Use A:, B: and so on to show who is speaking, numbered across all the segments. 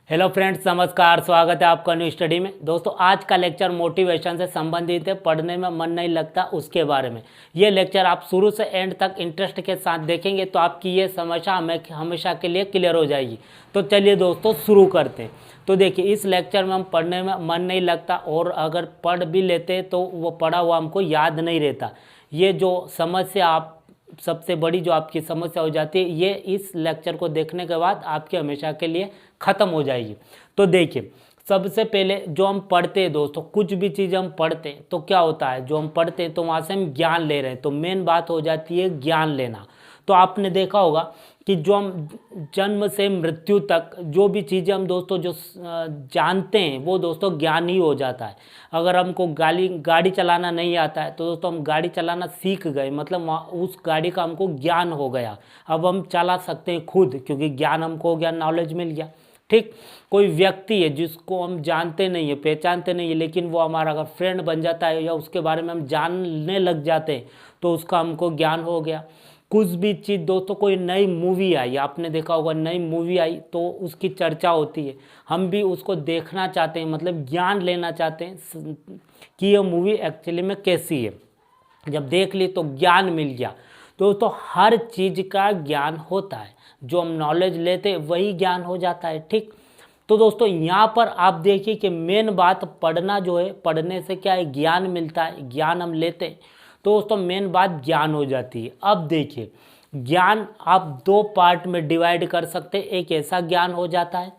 A: Hello friends, नमस्कार। स्वागत है आपका न्यू स्टडी में। दोस्तों, आज का लेक्चर मोटिवेशन से संबंधित है। पढ़ने में मन नहीं लगता उसके बारे में। ये लेक्चर आप शुरू से एंड तक इंटरेस्ट के साथ देखेंगे तो आपकी ये समस्या हमें हमेशा के लिए क्लियर हो जाएगी। तो चलिए दोस्तों, शुरू करते हैं। तो देखिए, इस लेक्चर में हम पढ़ने में मन नहीं लगता और अगर पढ़ भी लेते तो वो पढ़ा हुआ हमको याद नहीं रहता। ये जो समस्या आप सबसे बड़ी जो आपकी समस्या हो जाती है, ये इस लेक्चर को देखने के बाद आपके हमेशा के लिए ख़त्म हो जाएगी। तो देखिए, सबसे पहले जो हम पढ़ते हैं दोस्तों, कुछ भी चीज़ हम पढ़ते हैं तो क्या होता है, जो हम पढ़ते हैं तो वहाँ से हम ज्ञान ले रहे हैं। तो मेन बात हो जाती है ज्ञान लेना। तो आपने देखा होगा कि जो हम जन्म से मृत्यु तक जो भी चीज़ें हम दोस्तों जो जानते हैं वो दोस्तों ज्ञान ही हो जाता है। अगर हमको गाड़ी चलाना नहीं आता है तो दोस्तों हम गाड़ी चलाना सीख गए, मतलब उस गाड़ी का हमको ज्ञान हो गया। अब हम चला सकते हैं खुद, क्योंकि ज्ञान हमको हो गया, नॉलेज मिल गया। ठीक, कोई व्यक्ति है जिसको हम जानते नहीं है, पहचानते नहीं है, लेकिन वो हमारा अगर फ्रेंड बन जाता है या उसके बारे में हम जानने लग जाते हैं तो उसका हमको ज्ञान हो गया। कुछ भी चीज़ दोस्तों, कोई नई मूवी आई, आपने देखा होगा नई मूवी आई तो उसकी चर्चा होती है, हम भी उसको देखना चाहते हैं, मतलब ज्ञान लेना चाहते हैं कि ये मूवी एक्चुअली में कैसी है। जब देख ली तो ज्ञान मिल गया। दोस्तों, हर चीज़ का ज्ञान होता है, जो हम नॉलेज लेते हैं वही ज्ञान हो जाता है। ठीक, तो दोस्तों यहाँ पर आप देखिए कि मेन बात पढ़ना जो है, पढ़ने से क्या है, ज्ञान मिलता है, ज्ञान हम लेते हैं तो दोस्तों मेन बात ज्ञान हो जाती है। अब देखिए, ज्ञान आप दो पार्ट में डिवाइड कर सकते हैं। एक ऐसा ज्ञान हो जाता है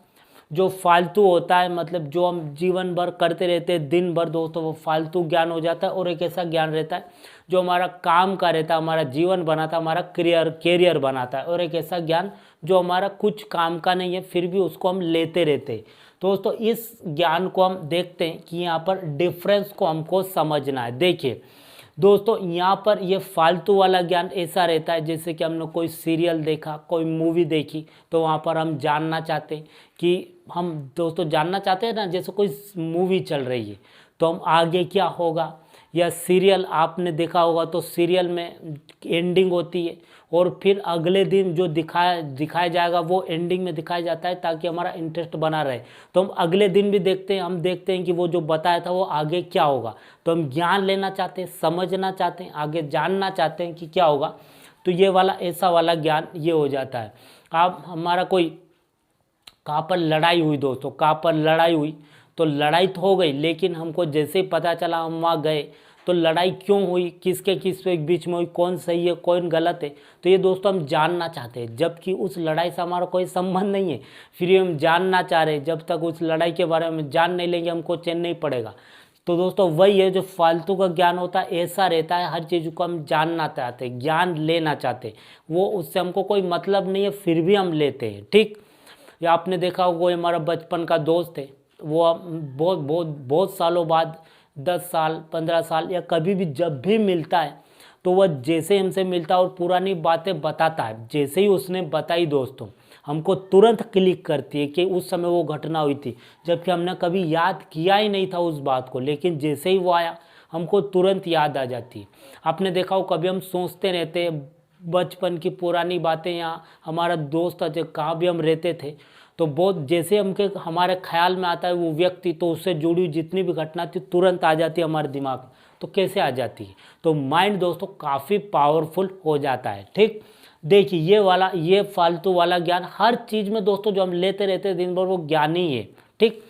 A: जो फालतू होता है, मतलब जो हम जीवन भर करते रहते हैं दिन भर दोस्तों, वो फालतू ज्ञान हो जाता है। और एक ऐसा ज्ञान रहता है जो हमारा काम का रहता है, हमारा जीवन बनाता है, हमारा कैरियर बनाता है। और एक ऐसा ज्ञान जो हमारा कुछ काम का नहीं है फिर भी उसको हम लेते रहते हैं। तो दोस्तों इस ज्ञान को हम देखते हैं कि यहाँ पर डिफरेंस को हमको समझना है। देखिए दोस्तों, यहाँ पर ये फालतू वाला ज्ञान ऐसा रहता है जैसे कि हमने कोई सीरियल देखा, कोई मूवी देखी, तो वहाँ पर हम जानना चाहते हैं कि हम दोस्तों जानना चाहते हैं ना, जैसे कोई मूवी चल रही है तो हम आगे क्या होगा, या सीरियल आपने देखा होगा तो सीरियल में एंडिंग होती है और फिर अगले दिन जो दिखाया जाएगा वो एंडिंग में दिखाया जाता है ताकि हमारा इंटरेस्ट बना रहे। तो हम अगले दिन भी देखते हैं, हम देखते हैं कि वो जो बताया था वो आगे क्या होगा। तो हम ज्ञान लेना चाहते हैं, समझना चाहते हैं, आगे जानना चाहते हैं कि क्या होगा। तो ये वाला ऐसा वाला ज्ञान ये हो जाता है। आप हमारा कोई कहाँ पर लड़ाई हुई दोस्तों, कहाँ पर लड़ाई हुई तो लड़ाई तो हो गई, लेकिन हमको जैसे ही पता चला हम वहाँ गए तो लड़ाई क्यों हुई, किसके बीच में हुई, कौन सही है कौन गलत है, तो ये दोस्तों हम जानना चाहते हैं। जबकि उस लड़ाई से हमारा कोई संबंध नहीं है, फिर ये हम जानना चाह रहे हैं। जब तक उस लड़ाई के बारे में जान नहीं लेंगे हमको चैन नहीं पड़ेगा। तो दोस्तों वही है, जो फालतू का ज्ञान होता है ऐसा रहता है, हर चीज़ को हम जानना चाहते हैं, ज्ञान लेना चाहते हैं, वो उससे हमको कोई मतलब नहीं है फिर भी हम लेते हैं। ठीक, या आपने देखा होगा कोई हमारा बचपन का दोस्त है, वो बहुत बहुत बहुत सालों बाद 10 साल 15 साल या कभी भी जब भी मिलता है तो वह जैसे हमसे मिलता है और पुरानी बातें बताता है, जैसे ही उसने बताई दोस्तों हमको तुरंत क्लिक करती है कि उस समय वो घटना हुई थी, जबकि हमने कभी याद किया ही नहीं था उस बात को, लेकिन जैसे ही वो आया हमको तुरंत याद आ जाती है। आपने देखा हो कभी हम सोचते रहते हैं बचपन की पुरानी बातें, या हमारा दोस्त जो कहाँ भी हम रहते थे तो बहुत जैसे हमारे ख्याल में आता है वो व्यक्ति, तो उससे जुड़ी हुई जितनी भी घटना थी तुरंत आ जाती है हमारे दिमाग में। तो कैसे आ जाती है, तो माइंड दोस्तों काफ़ी पावरफुल हो जाता है। ठीक, देखिए ये फालतू वाला ज्ञान हर चीज़ में दोस्तों जो हम लेते रहते हैं दिन भर वो ज्ञान ही है। ठीक,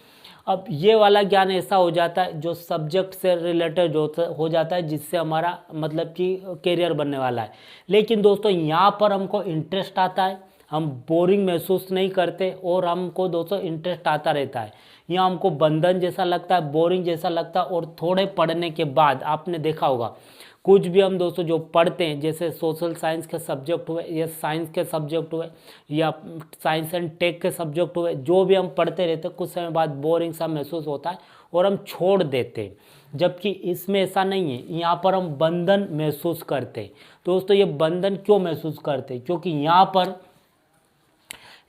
A: अब ये वाला ज्ञान ऐसा हो जाता है जो सब्जेक्ट से रिलेटेड हो जाता है, जिससे हमारा मतलब कि कैरियर बनने वाला है। लेकिन दोस्तों यहाँ पर हमको इंटरेस्ट आता है, हम बोरिंग महसूस नहीं करते और हमको दोस्तों इंटरेस्ट आता रहता है। यहाँ हमको बंधन जैसा लगता है, बोरिंग जैसा लगता है। और थोड़े पढ़ने के बाद आपने देखा होगा कुछ भी हम दोस्तों जो पढ़ते हैं, जैसे सोशल साइंस के सब्जेक्ट हुए या साइंस के सब्जेक्ट हुए या साइंस एंड टेक के सब्जेक्ट हुए, जो भी हम पढ़ते रहते हैं कुछ समय बाद बोरिंग सा महसूस होता है और हम छोड़ देते हैं। जबकि इसमें ऐसा नहीं है, यहाँ पर हम बंधन महसूस करते हैं। दोस्तों ये बंधन क्यों महसूस करते हैं, क्योंकि यहाँ पर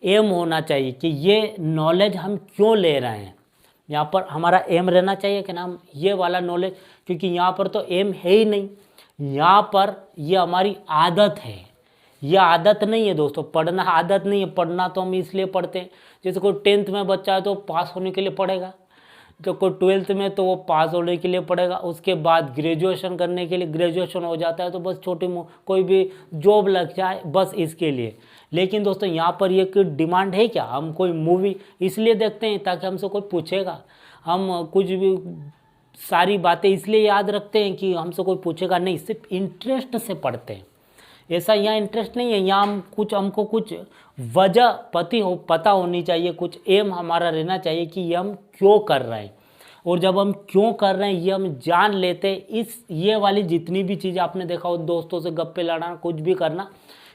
A: एम होना चाहिए कि ये नॉलेज हम क्यों ले रहे हैं। यहाँ पर हमारा एम रहना चाहिए कि ना हम ये वाला नॉलेज, क्योंकि यहाँ पर तो एम है ही नहीं, यहाँ पर ये हमारी आदत है। ये आदत नहीं है दोस्तों, पढ़ना आदत नहीं है। पढ़ना तो हम इसलिए पढ़ते हैं, जैसे कोई 10th में बच्चा है तो पास होने के लिए पढ़ेगा, जो कोई 12th में तो वो पास होने के लिए पढ़ेगा, उसके बाद ग्रेजुएशन करने के लिए, ग्रेजुएशन हो जाता है तो बस छोटी कोई भी जॉब लग जाए बस इसके लिए। लेकिन दोस्तों यहाँ पर ये कोई डिमांड है क्या? हम कोई मूवी इसलिए देखते हैं ताकि हमसे कोई पूछेगा, हम कुछ भी सारी बातें इसलिए याद रखते हैं कि हमसे कोई पूछेगा नहीं, सिर्फ इंटरेस्ट से पढ़ते हैं। ऐसा यहाँ इंटरेस्ट नहीं है, यहाँ हमको कुछ वजह पता होनी चाहिए, कुछ एम हमारा रहना चाहिए कि ये हम क्यों कर रहे हैं। और जब हम क्यों कर रहे हैं ये हम जान लेते, ये वाली जितनी भी चीज़ें आपने देखा हो, दोस्तों से गप्पे लड़ाना, कुछ भी करना,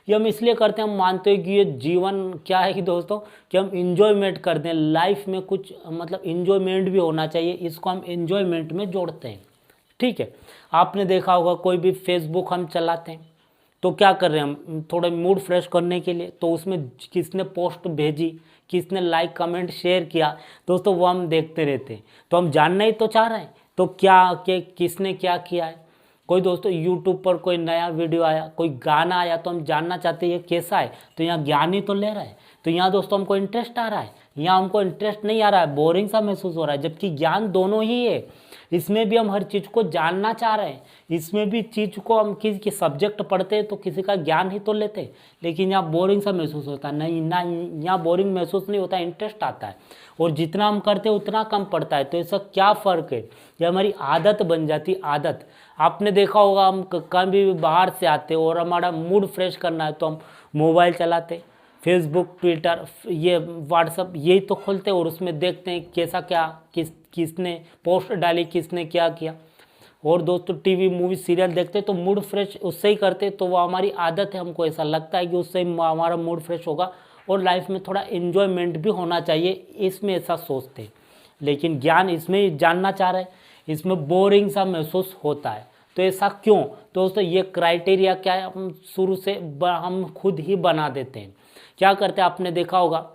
A: ये हम इसलिए करते हैं, हम मानते हैं कि ये जीवन क्या है कि दोस्तों कि हम इंजॉयमेंट करते हैं, लाइफ में कुछ मतलब इंजॉयमेंट भी होना चाहिए, इसको हम इंजॉयमेंट में जोड़ते हैं। ठीक है, आपने देखा होगा कोई भी फेसबुक हम चलाते हैं तो क्या कर रहे हैं हम, थोड़ा मूड फ्रेश करने के लिए, तो उसमें किसने पोस्ट भेजी, किसने लाइक कमेंट शेयर किया दोस्तों, वो हम देखते रहते हैं। तो हम जानना ही तो चाह रहे हैं तो किसने क्या किया है। कोई दोस्तों यूट्यूब पर कोई नया वीडियो आया, कोई गाना आया, तो हम जानना चाहते हैं ये कैसा है, तो यहाँ ज्ञान ही तो ले रहा है। तो यहाँ दोस्तों हमको इंटरेस्ट आ रहा है, यहाँ हमको इंटरेस्ट नहीं आ रहा है, बोरिंग सा महसूस हो रहा है, जबकि ज्ञान दोनों ही है। इसमें भी हम हर चीज़ को जानना चाह रहे हैं, इसमें भी चीज़ को हम किसी सब्जेक्ट पढ़ते हैं तो किसी का ज्ञान ही तो लेते हैं। लेकिन यहाँ बोरिंग सा महसूस होता है, नहीं ना, यहाँ बोरिंग महसूस नहीं होता, इंटरेस्ट आता है, और जितना हम करते हैं उतना कम पड़ता है। तो ऐसा क्या फ़र्क है, ये हमारी आदत बन जाती, आदत। आपने देखा होगा हम कभी भी बाहर से आते और हमारा मूड फ्रेश करना है तो हम मोबाइल चलाते, फेसबुक, ट्विटर, ये व्हाट्सअप, यही तो खोलते और उसमें देखते हैं कैसा क्या किसने पोस्ट डाली, किसने क्या किया। और दोस्तों टीवी मूवी सीरियल देखते तो मूड फ्रेश उससे ही करते, तो वो हमारी आदत है, हमको ऐसा लगता है कि उससे हमारा मूड फ्रेश होगा और लाइफ में थोड़ा इन्जॉयमेंट भी होना चाहिए, इसमें ऐसा सोचते हैं। लेकिन ज्ञान इसमें जानना चाह रहे हैं, इसमें बोरिंग सा महसूस होता है। तो ऐसा क्यों दोस्तों, ये क्राइटेरिया क्या है, हम शुरू से हम खुद ही बना देते हैं। क्या करते हैं, आपने देखा होगा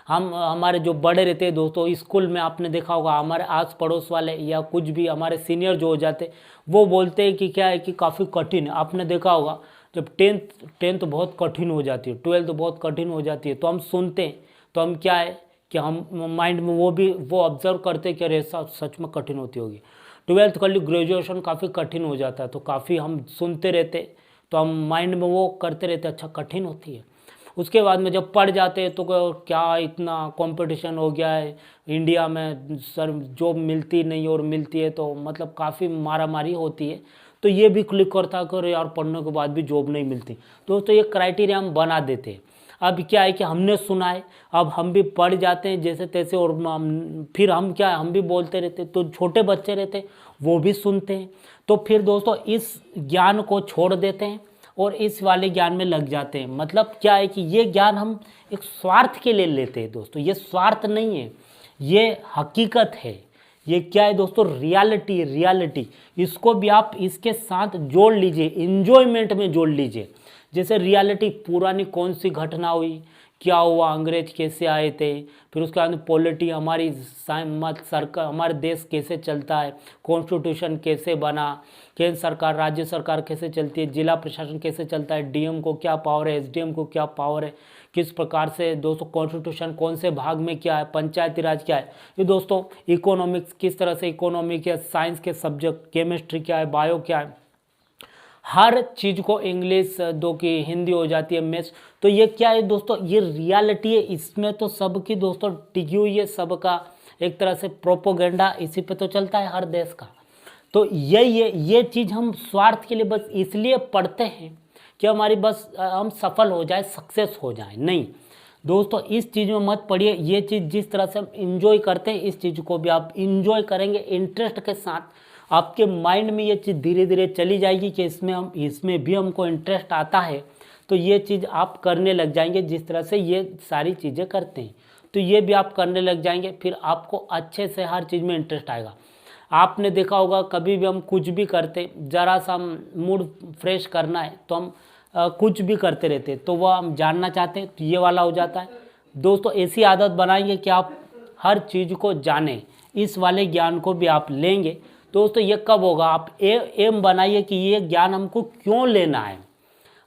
A: हमारे जो बड़े रहते हैं दोस्तों, स्कूल में आपने देखा होगा हमारे आस पड़ोस वाले या कुछ भी हमारे सीनियर जो हो जाते, वो बोलते हैं कि क्या है कि काफ़ी कठिन है। आपने देखा होगा जब टेंथ बहुत कठिन हो जाती है, 12th बहुत कठिन हो जाती है, तो हम सुनते हैं, तो हम क्या है कि हम माइंड में वो ऑब्जर्व करते हैं कि अरे सच में कठिन होती होगी। 12th कर ली, ग्रेजुएशन काफ़ी कठिन हो जाता है, तो काफ़ी हम सुनते रहते, तो हम माइंड में वो करते रहते, अच्छा कठिन होती है। उसके बाद में जब पढ़ जाते हैं तो क्या इतना कंपटीशन हो गया है इंडिया में, सर जॉब मिलती नहीं और मिलती है तो मतलब काफ़ी मारामारी होती है, तो ये भी क्लिक करता कर यार पढ़ने के बाद भी जॉब नहीं मिलती। तो ये क्राइटेरिया हम बना देते हैं। अब क्या है कि हमने सुना है, अब हम भी पढ़ जाते हैं जैसे तैसे, और फिर हम क्या हम भी बोलते रहते, तो छोटे बच्चे रहते वो भी सुनते हैं, तो फिर दोस्तों इस ज्ञान को छोड़ देते हैं और इस वाले ज्ञान में लग जाते हैं। मतलब क्या है कि ये ज्ञान हम एक स्वार्थ के लिए लेते हैं दोस्तों, ये स्वार्थ नहीं है, ये हकीकत है। ये क्या है दोस्तों, रियलिटी, रियलिटी। इसको भी आप इसके साथ जोड़ लीजिए, इंजॉयमेंट में जोड़ लीजिए। जैसे रियलिटी, पुरानी कौन सी घटना हुई, क्या हुआ, अंग्रेज कैसे आए थे, फिर उसके बाद पॉलिटी, हमारी सरकार, हमारे देश कैसे चलता है, कॉन्स्टिट्यूशन कैसे बना, केंद्र सरकार राज्य सरकार कैसे चलती है, जिला प्रशासन कैसे चलता है, डीएम को क्या पावर है, एसडीएम को क्या पावर है, किस प्रकार से दोस्तों कॉन्स्टिट्यूशन कौन से भाग में क्या है, पंचायती राज क्या है, ये दोस्तों इकोनॉमिक्स किस तरह से, इकोनॉमिक या साइंस के सब्जेक्ट, केमिस्ट्री क्या है, बायो क्या है, हर चीज़ को इंग्लिश दो की हिंदी हो जाती है, मैथ्स। तो ये क्या है दोस्तों, ये रियलिटी है, इसमें तो सबकी दोस्तों टिकी हुई है, सबका एक तरह से प्रोपोगेंडा इसी पे तो चलता है हर देश का। तो ये चीज़ हम स्वार्थ के लिए बस इसलिए पढ़ते हैं कि हमारी बस हम सफल हो जाए, सक्सेस हो जाए। नहीं दोस्तों, इस चीज़ में मत पढ़िए। ये चीज़ जिस तरह से हम इंजॉय करते हैं, इस चीज़ को भी आप इंजॉय करेंगे इंटरेस्ट के साथ, आपके माइंड में ये चीज़ धीरे धीरे चली जाएगी कि इसमें भी हमको इंटरेस्ट आता है, तो ये चीज़ आप करने लग जाएंगे। जिस तरह से ये सारी चीज़ें करते हैं तो ये भी आप करने लग जाएंगे, फिर आपको अच्छे से हर चीज़ में इंटरेस्ट आएगा। आपने देखा होगा कभी भी हम कुछ भी करते, ज़रा सा मूड फ्रेश करना है तो हम कुछ भी करते रहते, तो वह हम जानना चाहते हैं, तो ये वाला हो जाता है। दोस्तों ऐसी आदत बनाएंगे कि आप हर चीज़ को जानें, इस वाले ज्ञान को भी आप लेंगे। दोस्तों ये कब होगा, आप एम बनाइए कि ये ज्ञान हमको क्यों लेना है।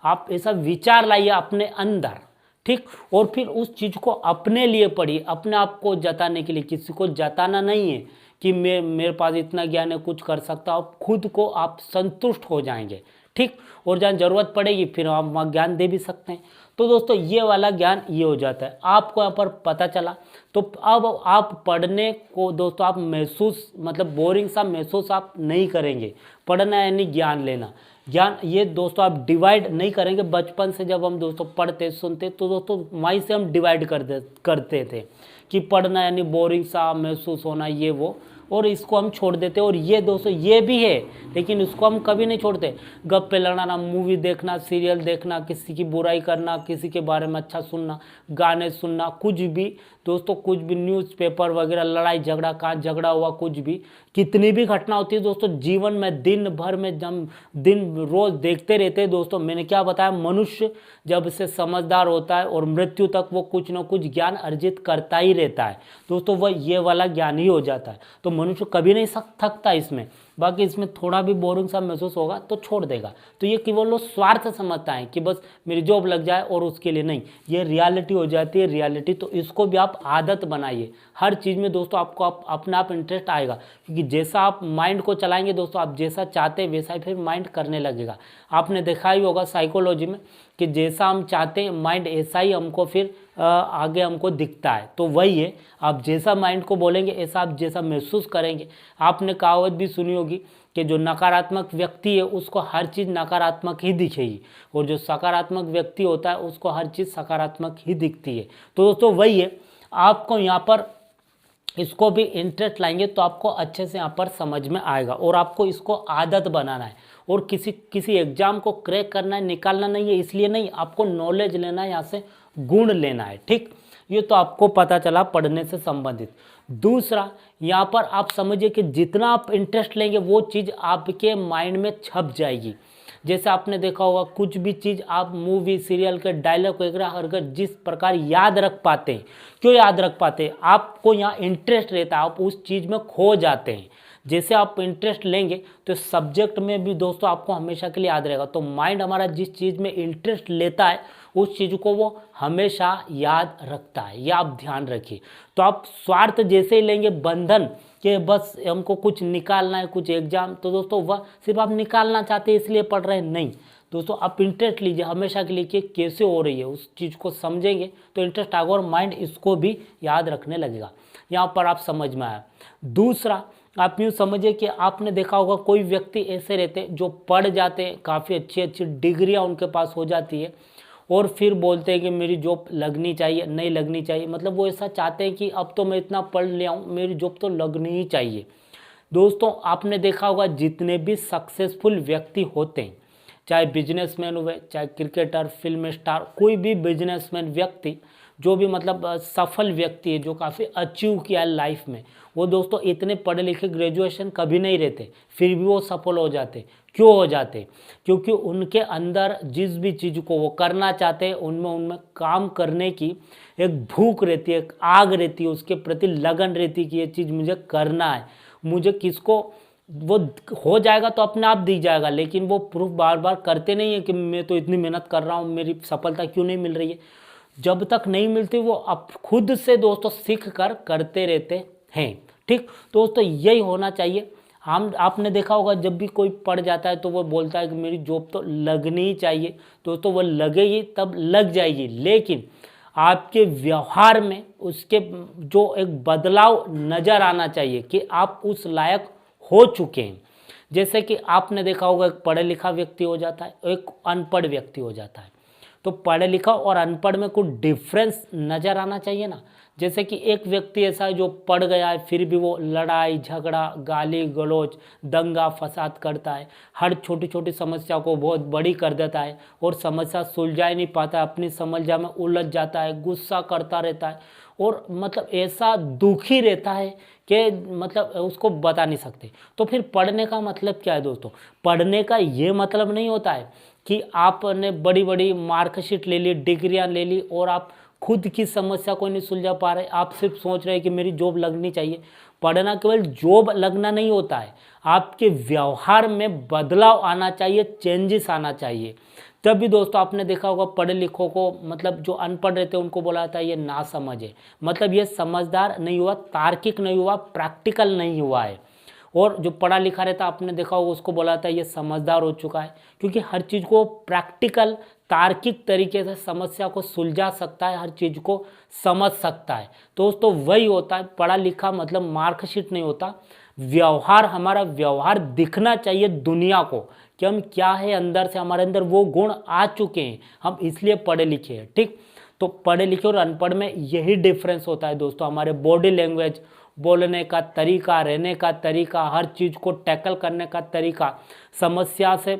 A: आप ऐसा विचार लाइए अपने अंदर, ठीक। और फिर उस चीज़ को अपने लिए पढ़िए, अपने आप को जताने के लिए। किसी को जताना नहीं है कि मेरे पास इतना ज्ञान है, कुछ कर सकता हूँ। खुद को आप संतुष्ट हो जाएंगे, ठीक। और जहाँ ज़रूरत पड़ेगी फिर आप वहाँ ज्ञान दे भी सकते हैं। तो दोस्तों ये वाला ज्ञान ये हो जाता है, आपको यहाँ पर पता चला। तो अब आप पढ़ने को दोस्तों आप महसूस मतलब बोरिंग सा महसूस आप नहीं करेंगे। पढ़ना यानी ज्ञान लेना। ज्ञान ये दोस्तों आप डिवाइड नहीं करेंगे। बचपन से जब हम दोस्तों पढ़ते सुनते तो दोस्तों माइंड से हम डिवाइड करते थे कि पढ़ना यानी बोरिंग सा महसूस होना, ये वो, और इसको हम छोड़ देते। और ये दोस्तों ये भी है, लेकिन इसको हम कभी नहीं छोड़ते। गप्पे लड़ाना, मूवी देखना, सीरियल देखना, किसी की बुराई करना, किसी के बारे में अच्छा सुनना, गाने सुनना, कुछ भी दोस्तों, कुछ भी न्यूज़पेपर वगैरह, लड़ाई झगड़ा, कहाँ झगड़ा हुआ, कुछ भी, कितनी भी घटना होती है दोस्तों जीवन में, दिन भर में हम दिन रोज देखते रहते हैं दोस्तों। मैंने क्या बताया, मनुष्य जब से समझदार होता है और मृत्यु तक वो कुछ ना कुछ ज्ञान अर्जित करता ही रहता है दोस्तों। वह ये वाला ज्ञान ही हो जाता है। तो मनुष्य कभी नहीं थकता इसमें। बाकी इसमें थोड़ा भी बोरिंग सा महसूस होगा तो छोड़ देगा। तो ये केवल लोग स्वार्थ समझता है कि बस मेरी जॉब लग जाए, और उसके लिए नहीं। ये रियलिटी हो जाती है, रियलिटी। तो इसको भी आप आदत बनाइए। हर चीज़ में दोस्तों आपको अपना आप इंटरेस्ट आएगा, क्योंकि जैसा आप माइंड को चलाएंगे दोस्तों, आप जैसा चाहते हैं वैसा ही फिर माइंड करने लगेगा। आपने देखा ही होगा साइकोलॉजी में कि जैसा हम चाहते हैं माइंड ऐसा ही हमको फिर आगे हमको दिखता है। तो वही है, आप जैसा माइंड को बोलेंगे ऐसा आप जैसा महसूस करेंगे। आपने कहावत भी सुनी होगी कि जो नकारात्मक व्यक्ति है उसको हर चीज़ नकारात्मक ही दिखेगी, और जो सकारात्मक व्यक्ति होता है उसको हर चीज़ सकारात्मक ही दिखती है। तो दोस्तों वही है, आपको यहाँ पर इसको भी इंटरेस्ट लाएंगे तो आपको अच्छे से यहाँ पर समझ में आएगा। और आपको इसको आदत बनाना है, और किसी एग्जाम को क्रैक करना है, निकालना नहीं है, इसलिए नहीं, आपको नॉलेज लेना है, यहाँ से गुण लेना है, ठीक। ये तो आपको पता चला पढ़ने से संबंधित। दूसरा, यहाँ पर आप समझिए कि जितना आप इंटरेस्ट लेंगे वो चीज़ आपके माइंड में छप जाएगी। जैसे आपने देखा होगा, कुछ भी चीज़ आप मूवी सीरियल के डायलॉग वगैरह अगर जिस प्रकार याद रख पाते हैं, क्यों याद रख पाते हैं, आपको यहाँ इंटरेस्ट रहता है, आप उस चीज़ में खो जाते हैं। जैसे आप इंटरेस्ट लेंगे तो सब्जेक्ट में भी दोस्तों आपको हमेशा के लिए याद रहेगा। तो माइंड हमारा जिस चीज़ में इंटरेस्ट लेता है उस चीज़ को वो हमेशा याद रखता है, यह आप ध्यान रखिए। तो आप स्वार्थ जैसे ही लेंगे, बंधन कि बस हमको कुछ निकालना है, कुछ एग्जाम, तो दोस्तों वह सिर्फ आप निकालना चाहते हैं इसलिए पढ़ रहे हैं, नहीं दोस्तों। आप इंटरेस्ट लीजिए हमेशा के लिए कि कैसे हो रही है, उस चीज़ को समझेंगे तो इंटरेस्ट आएगा और माइंड इसको भी याद रखने लगेगा। यहाँ पर आप समझ में आया। दूसरा, आप यूँ समझिए कि आपने देखा होगा कोई व्यक्ति ऐसे रहते जो पढ़ जाते हैं, काफ़ी अच्छी अच्छी डिग्रियाँ उनके पास हो जाती है, और फिर बोलते हैं कि मेरी जॉब लगनी चाहिए, नहीं लगनी चाहिए। मतलब वो ऐसा चाहते हैं कि अब तो मैं इतना पढ़ लिया हूँ, मेरी जॉब तो लगनी ही चाहिए। दोस्तों आपने देखा होगा जितने भी सक्सेसफुल व्यक्ति होते हैं, चाहे बिजनेसमैन हुए, चाहे क्रिकेटर, फिल्म स्टार, कोई भी बिजनेसमैन व्यक्ति, जो भी मतलब सफल व्यक्ति है, जो काफ़ी अचीव किया है लाइफ में, वो दोस्तों इतने पढ़े लिखे ग्रेजुएशन कभी नहीं रहते, फिर भी वो सफल हो जाते। क्यों हो जाते? क्योंकि उनके अंदर जिस भी चीज़ को वो करना चाहते हैं उनमें काम करने की एक भूख रहती है, एक आग रहती है, उसके प्रति लगन रहती है कि ये चीज़ मुझे करना है। मुझे किसको वो हो जाएगा तो अपने आप दिख जाएगा, लेकिन वो प्रूफ बार बार करते नहीं है कि मैं तो इतनी मेहनत कर रहा हूँ, मेरी सफलता क्यों नहीं मिल रही है। जब तक नहीं मिलती वो अब खुद से दोस्तों सीख कर करते रहते हैं, ठीक। दोस्तों यही होना चाहिए। हम आपने देखा होगा जब भी कोई पढ़ जाता है तो वो बोलता है कि मेरी जॉब तो लगनी ही चाहिए। दोस्तों वो लगेगी तब लग जाएगी, लेकिन आपके व्यवहार में उसके जो एक बदलाव नज़र आना चाहिए कि आप उस लायक हो चुके हैं। जैसे कि आपने देखा होगा एक पढ़ा लिखा व्यक्ति हो जाता है, एक अनपढ़ व्यक्ति हो जाता है। तो पढ़े लिखा और अनपढ़ में कुछ डिफरेंस नज़र आना चाहिए ना। जैसे कि एक व्यक्ति ऐसा है जो पढ़ गया है फिर भी वो लड़ाई झगड़ा, गाली गलौज, दंगा फसाद करता है, हर छोटी छोटी समस्या को बहुत बड़ी कर देता है और समस्या सुलझा ही नहीं पाता, अपनी समस्या में उलझ जाता है, गुस्सा करता रहता है और मतलब ऐसा दुखी रहता है कि मतलब उसको बता नहीं सकते। तो फिर पढ़ने का मतलब क्या है दोस्तों? पढ़ने का ये मतलब नहीं होता है कि आपने बड़ी बड़ी मार्कशीट ले ली, डिग्रियां ले ली और आप खुद की समस्या को नहीं सुलझा पा रहे, आप सिर्फ सोच रहे हैं कि मेरी जॉब लगनी चाहिए। पढ़ना केवल जॉब लगना नहीं होता है, आपके व्यवहार में बदलाव आना चाहिए, चेंजेस आना चाहिए, तब भी दोस्तों आपने देखा होगा पढ़े लिखों को, मतलब जो अनपढ़ रहते हैं उनको बोला जाता है ये ना समझे, मतलब ये समझदार नहीं हुआ, तार्किक नहीं हुआ, प्रैक्टिकल नहीं हुआ है। और जो पढ़ा लिखा रहता है आपने देखा होगा उसको बोला जाता है ये समझदार हो चुका है, क्योंकि हर चीज़ को प्रैक्टिकल तार्किक तरीके से समस्या को सुलझा सकता है, हर चीज़ को समझ सकता है। दोस्तों वही होता है पढ़ा लिखा, मतलब मार्कशीट नहीं होता, व्यवहार, हमारा व्यवहार दिखना चाहिए दुनिया को कि हम क्या है अंदर से, हमारे अंदर वो गुण आ चुके हैं, हम इसलिए पढ़े लिखे हैं। ठीक, तो पढ़े लिखे और अनपढ़ में यही डिफरेंस होता है दोस्तों। हमारे बॉडी लैंग्वेज, बोलने का तरीका, रहने का तरीका, हर चीज़ को टैकल करने का तरीका, समस्या से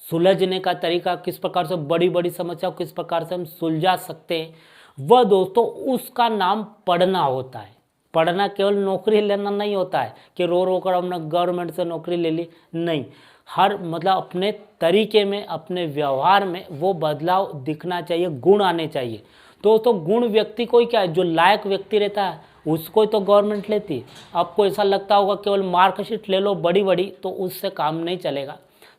A: सुलझने का तरीका, किस प्रकार से बड़ी बड़ी समस्या को किस प्रकार से हम सुलझा सकते हैं, वह दोस्तों उसका नाम पढ़ना होता है। पढ़ना केवल नौकरी लेना नहीं होता है कि रो रो कर हमने गवर्नमेंट से नौकरी ले ली, नहीं, हर मतलब अपने तरीके में, अपने व्यवहार में वो बदलाव दिखना चाहिए, गुण आने चाहिए। दोस्तों गुण व्यक्ति को ही क्या है, जो लायक व्यक्ति रहता है उसको ही तो गवर्नमेंट लेती है। आपको ऐसा लगता होगा केवल मार्कशीट ले लो बड़ी बड़ी, तो उससे काम नहीं चलेगा।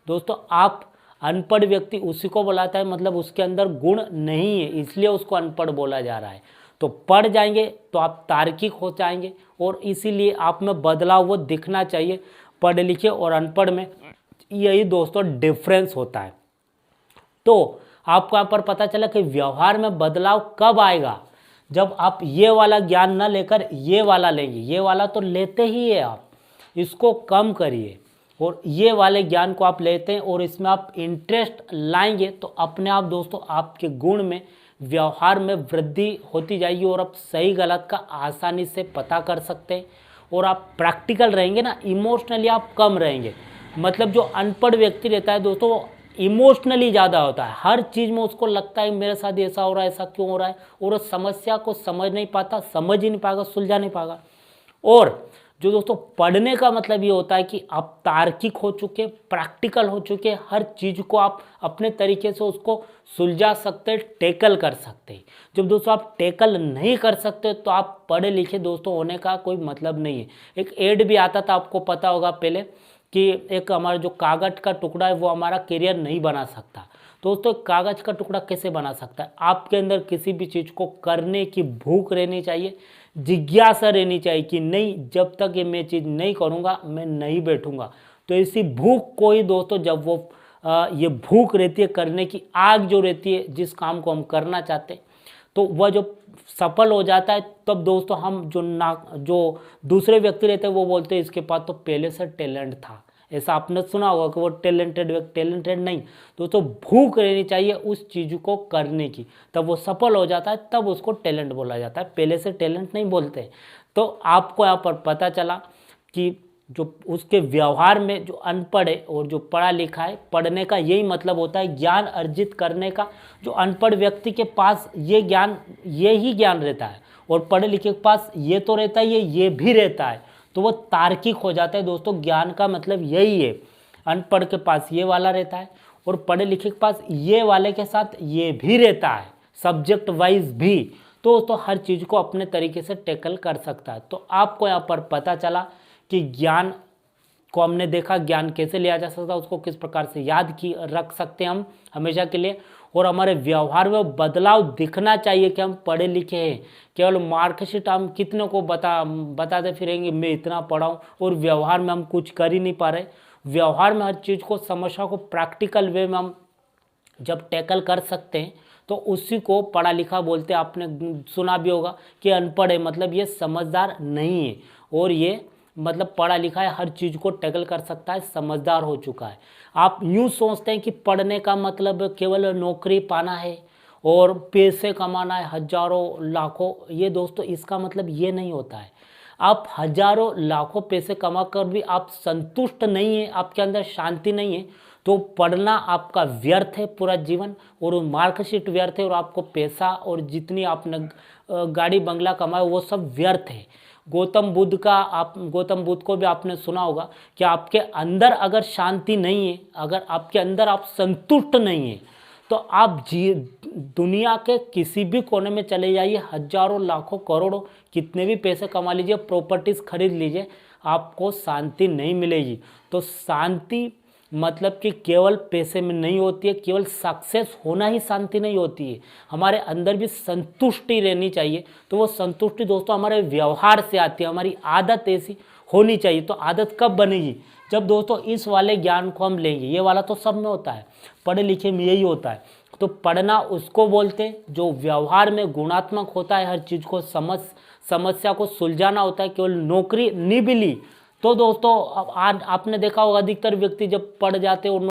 A: दोस्तों आप अनपढ़ व्यक्ति उसी को बुलाता है, मतलब उसके अंदर गुण नहीं है, इसलिए उसको अनपढ़ बोला जा रहा है। तो पढ़ जाएंगे तो आप तार्किक हो जाएंगे, और इसीलिए आप में बदलाव वो दिखना चाहिए। पढ़े लिखे और अनपढ़ में यही दोस्तों डिफरेंस होता है। तो आपको यहाँ पर पता चला कि व्यवहार में बदलाव कब आएगा, जब आप ये वाला ज्ञान न लेकर ये वाला लेंगे। ये वाला तो लेते ही है आप, इसको कम करिए, और ये वाले ज्ञान को आप लेते हैं और इसमें आप इंटरेस्ट लाएंगे तो अपने आप दोस्तों आपके गुण में, व्यवहार में वृद्धि होती जाएगी, और आप सही गलत का आसानी से पता कर सकते हैं। और आप प्रैक्टिकल रहेंगे ना, इमोशनली आप कम रहेंगे। मतलब जो अनपढ़ व्यक्ति रहता है दोस्तों वो इमोशनली ज़्यादा होता है, हर चीज़ में उसको लगता है मेरे साथ ऐसा हो रहा है, ऐसा क्यों हो रहा है, और उस समस्या को समझ नहीं पाता, समझ ही नहीं पाएगा, सुलझा नहीं पाएगा। और जो दोस्तों पढ़ने का मतलब ये होता है कि आप तार्किक हो चुके, प्रैक्टिकल हो चुके, हर चीज़ को आप अपने तरीके से उसको सुलझा सकते, टैकल कर सकते। जब दोस्तों आप टैकल नहीं कर सकते तो आप पढ़े लिखे दोस्तों होने का कोई मतलब नहीं है। एक एड भी आता था, आपको पता होगा पहले, कि एक हमारा जो कागज़ का टुकड़ा है वो हमारा करियर नहीं बना सकता। दोस्तों कागज़ का टुकड़ा कैसे बना सकता है, आपके अंदर किसी भी चीज़ को करने की भूख रहनी चाहिए, जिज्ञासा रहनी चाहिए कि नहीं, जब तक ये मैं चीज़ नहीं करूँगा मैं नहीं बैठूँगा। तो इसी भूख को ही दोस्तों, जब वो ये भूख रहती है करने की, आग जो रहती है जिस काम को हम करना चाहते हैं, तो वह जो सफल हो जाता है, तब दोस्तों हम जो दूसरे व्यक्ति रहते हैं वो बोलते हैं इसके पास तो पहले से टैलेंट था। ऐसा आपने सुना होगा कि वो टैलेंटेड नहीं। दोस्तों भूख रहनी चाहिए उस चीज़ को करने की, तब वो सफल हो जाता है, तब उसको टैलेंट बोला जाता है, पहले से टैलेंट नहीं बोलते। तो आपको यहाँ पर पता चला कि जो उसके व्यवहार में जो अनपढ़ है और जो पढ़ा लिखा है, पढ़ने का यही मतलब होता है ज्ञान अर्जित करने का। जो अनपढ़ व्यक्ति के पास ये ही ज्ञान रहता है, और पढ़े लिखे के पास ये तो रहता ही है, ये भी रहता है, तो वो तार्किक हो जाता है। दोस्तों ज्ञान का मतलब यही है, अनपढ़ के पास ये वाला रहता है और पढ़े लिखे के पास ये वाले के साथ ये भी रहता है, सब्जेक्ट वाइज भी। तो हर चीज़ को अपने तरीके से टैकल कर सकता है। तो आपको यहाँ पर पता चला कि ज्ञान को हमने देखा, ज्ञान कैसे लिया जा सकता है, उसको किस प्रकार से रख सकते हैं हम हमेशा के लिए, और हमारे व्यवहार में बदलाव दिखना चाहिए कि हम पढ़े लिखे हैं। केवल मार्कशीट हम कितने को बताते फिरेंगे मैं इतना पढ़ा हूँ, और व्यवहार में हम कुछ कर ही नहीं पा रहे। व्यवहार में हर चीज़ को, समस्या को प्रैक्टिकल वे में हम जब टैकल कर सकते हैं तो उसी को पढ़ा लिखा बोलते हैं। आपने सुना भी होगा कि अनपढ़ है मतलब ये समझदार नहीं है, और ये मतलब पढ़ा लिखा है, हर चीज़ को टैकल कर सकता है, समझदार हो चुका है। आप यूँ सोचते हैं कि पढ़ने का मतलब केवल नौकरी पाना है और पैसे कमाना है हजारों लाखों, ये दोस्तों इसका मतलब ये नहीं होता है। आप हजारों लाखों पैसे कमा कर भी आप संतुष्ट नहीं है, आपके अंदर शांति नहीं है, तो पढ़ना आपका व्यर्थ है पूरा जीवन, और मार्कशीट व्यर्थ है, और आपको पैसा और जितनी आपने गाड़ी बंगला कमाए वो सब व्यर्थ है। गौतम बुद्ध को भी आपने सुना होगा कि आपके अंदर अगर शांति नहीं है, अगर आपके अंदर आप संतुष्ट नहीं है, तो आप दुनिया के किसी भी कोने में चले जाइए, हजारों लाखों करोड़ों कितने भी पैसे कमा लीजिए, प्रॉपर्टीज खरीद लीजिए, आपको शांति नहीं मिलेगी। तो शांति मतलब कि केवल पैसे में नहीं होती है, केवल सक्सेस होना ही शांति नहीं होती है, हमारे अंदर भी संतुष्टि रहनी चाहिए। तो वो संतुष्टि दोस्तों हमारे व्यवहार से आती है, हमारी आदत ऐसी होनी चाहिए। तो आदत कब बनेगी? जब दोस्तों इस वाले ज्ञान को हम लेंगे। ये वाला तो सब में होता है, पढ़े लिखे में यही होता है। तो पढ़ना उसको बोलते हैं जो व्यवहार में गुणात्मक होता है, हर चीज़ को समस्या को सुलझाना होता है। केवल नौकरी नहीं मिली तो दोस्तों आपने देखा होगा अधिकतर व्यक्ति जब पढ़ जाते हैं और